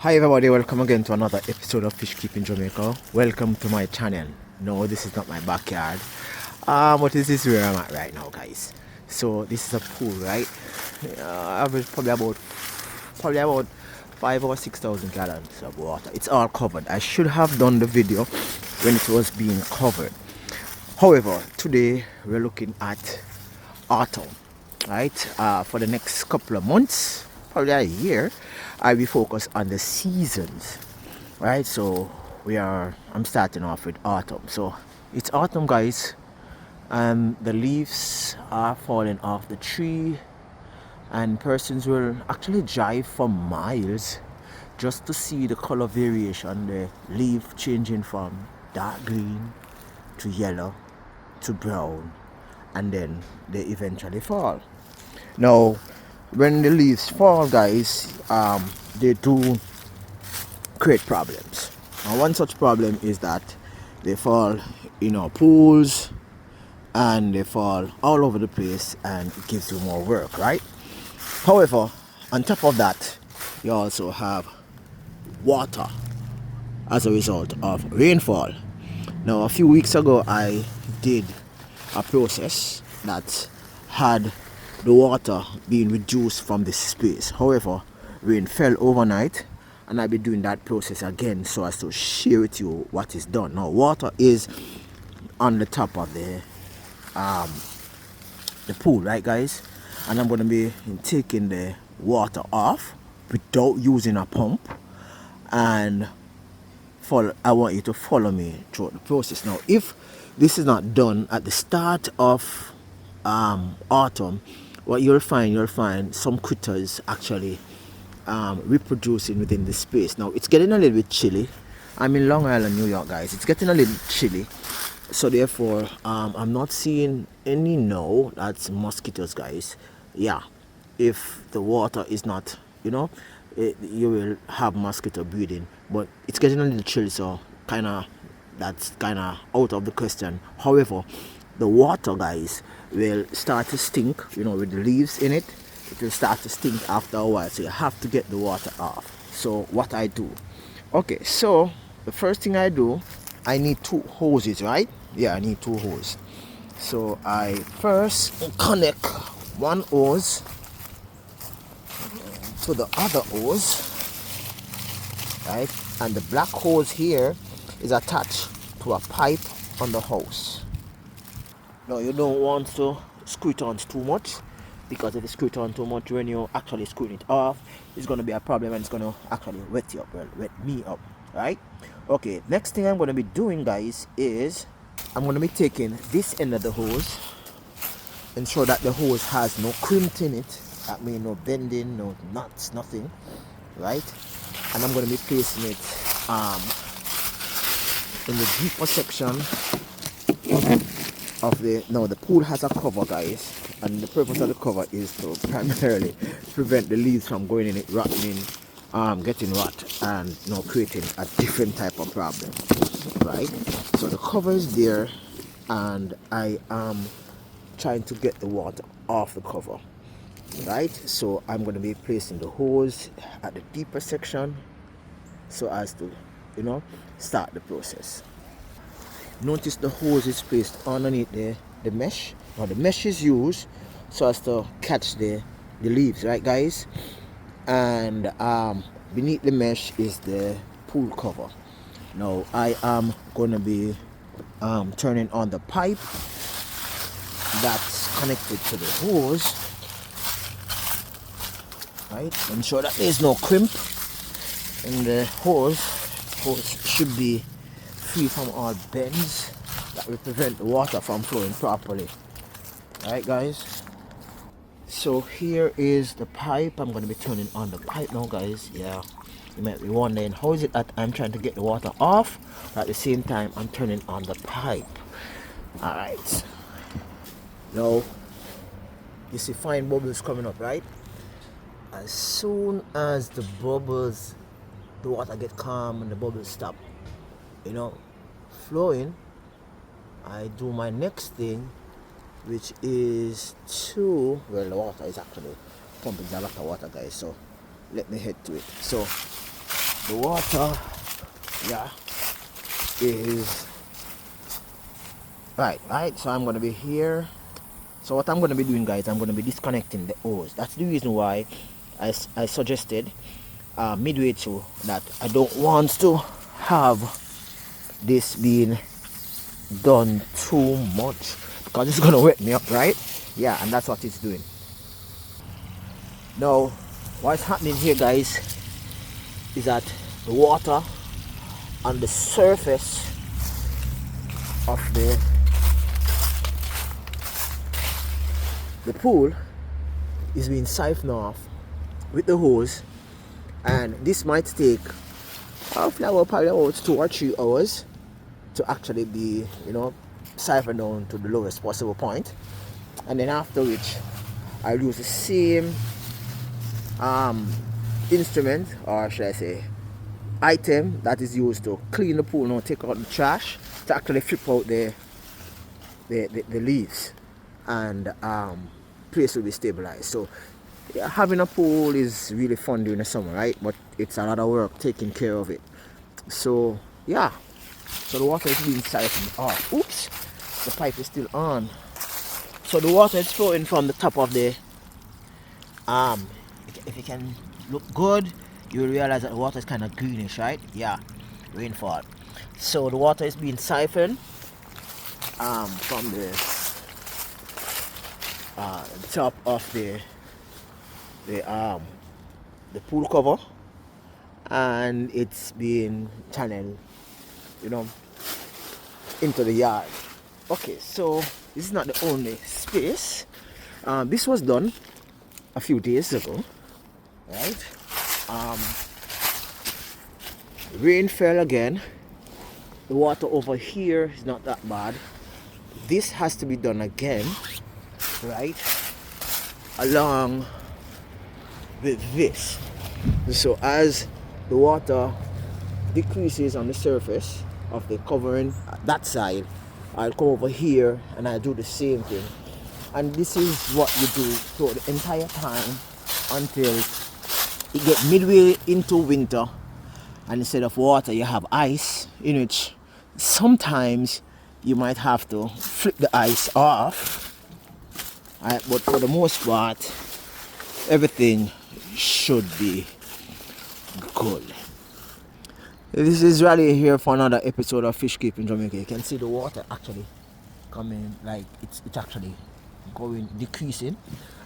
Hi everybody, welcome again to another episode of Fish Keeping Jamaica. Welcome to my channel. No, this is not my backyard. But this is where I'm at right now, guys. So this is a pool, right? Average probably about 5 or 6,000 gallons of water. It's all covered. I should have done the video when it was being covered. However, today we're looking at autumn, right? For the next couple of months, probably a year, I will focus on the seasons, right? So I'm starting off with autumn. So it's autumn, guys, and the leaves are falling off the tree, and persons will actually drive for miles just to see the color variation, the leaf changing from dark green to yellow to brown, and then they eventually fall. Now, when the leaves fall, guys, they do create problems. And one such problem is that they fall in our pools and they fall all over the place, and it gives you more work, right? However, on top of that, you also have water as a result of rainfall. Now, a few weeks ago, I did a process that had the water being reduced from the space. However, rain fell overnight, and I'll be doing that process again so as to share with you what is done. Now, water is on the top of the pool, right, guys? And I'm going to be taking the water off without using a pump, and I want you to follow me through the process. Now, if this is not done at the start of autumn, what you'll find some critters actually reproducing within the space. Now, it's getting a little bit chilly. I'm in Long Island, New York, guys. It's getting a little chilly, so therefore I'm not seeing any now. That's mosquitoes, guys. Yeah, if the water is not, you will have mosquito breeding, but it's getting a little chilly, so that's kind of out of the question. However, the water, guys, will start to stink, with the leaves in it. It will start to stink after a while, so you have to get the water off. So what I do, okay, so the first thing I do, I need two hoses, right? Yeah, I need two hoses. So I first connect one hose to the other hose, right? And the black hose here is attached to a pipe on the hose. Now, you don't want to screw it on too much, because if you screw it on too much, when you actually screw it off, it's going to be a problem, and it's going to actually wet you up, wet me up, right? Okay, next thing I'm going to be doing, guys, is I'm going to be taking this end of the hose, ensure that the hose has no crimp in it. That means no bending, no knots, nothing, right? And I'm going to be placing it in the deeper section of the pool has a cover, guys, and the purpose of the cover is to primarily prevent the leaves from going in it, rotting, getting rot, and creating a different type of problem, right? So the cover is there, and I am trying to get the water off the cover, right? So I'm going to be placing the hose at the deeper section so as to start the process. Notice the hose is placed underneath the mesh. Now the mesh is used so as to catch the leaves, right, guys? And beneath the mesh is the pool cover. Now I am going to be turning on the pipe that's connected to the hose, right? Ensure that there's no crimp in the hose. Hose should be free from all bends that will prevent the water from flowing properly, right, guys? So here is the pipe. I'm going to be turning on the pipe now, guys. Yeah, you might be wondering, how is it that I'm trying to get the water off, but at the same time I'm turning on the pipe? All right, now you see fine bubbles coming up, right? As soon as the water get calm and the bubbles stop flowing, I do my next thing, which is the water is actually pumping a lot of water, guys, so let me head to it. So the water, yeah, is right. So I'm gonna be here. So what I'm gonna be doing, guys, I'm gonna be disconnecting the hose. That's the reason why I suggested midway through that I don't want to have this being done too much because it's gonna wet me up, right? Yeah, and that's what it's doing. Now, what's happening here, guys, is that the water on the surface of the pool is being siphoned off with the hose, and this might take probably about 2 or 3 hours to actually be, siphoned down to the lowest possible point. And then after which I'll use the same instrument, or should I say item, that is used to clean the pool, now take out the trash, to actually flip out the leaves, and place will be stabilized. So yeah, having a pool is really fun during the summer, right? But it's a lot of work taking care of it. So yeah, so the water is being siphoned off. Oops, the pipe is still on. So the water is flowing from the top of the if you can look good, you will realize that the water is kind of greenish, right? Yeah, rainfall. So the water is being siphoned from the top of the pool cover, and it's being channeled, into the yard. Okay, so this is not the only space. This was done a few days ago, right? Rain fell again. The water over here is not that bad. This has to be done again, right? Along with this. So as the water decreases on the surface of the covering that side, I'll come over here and I'll do the same thing. And this is what you do throughout the entire time until it gets midway into winter, and instead of water you have ice, in which sometimes you might have to flip the ice off, right? But for the most part, everything should be good. This is Raleigh here for another episode of Fish Keep in Jamaica. You can see the water actually coming, like it's actually decreasing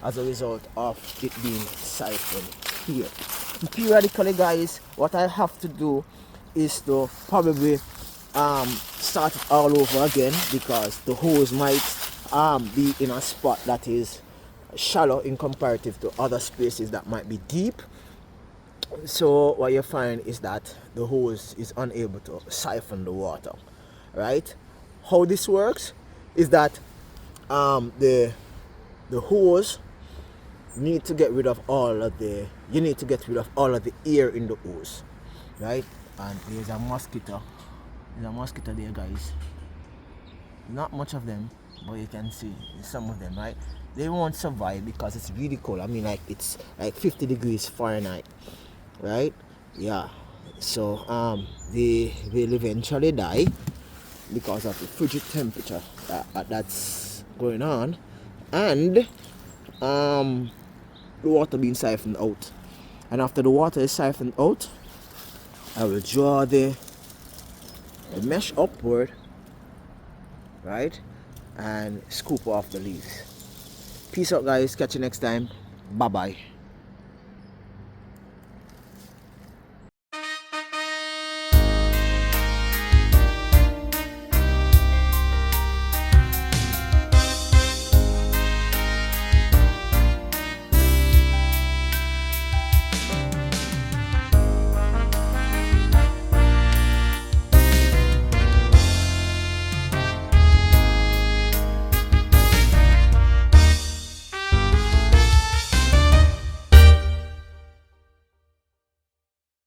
as a result of it being siphoned here. And periodically, guys, what I have to do is to probably start it all over again, because the hose might be in a spot that is shallow in comparative to other spaces that might be deep. So what you find is that the hose is unable to siphon the water, right? How this works is that the hose need to get rid of all of the air in the hose, right? And there's a mosquito there, guys. Not much of them, but you can see some of them, right? They won't survive because it's really cold. I mean, like, it's like 50 degrees Fahrenheit, right? Yeah. So they will eventually die because of the frigid temperature that's going on, and the water being siphoned out. And after the water is siphoned out, I will draw the mesh upward, right, and scoop off the leaves. Peace out, guys. Catch you next time. Bye bye.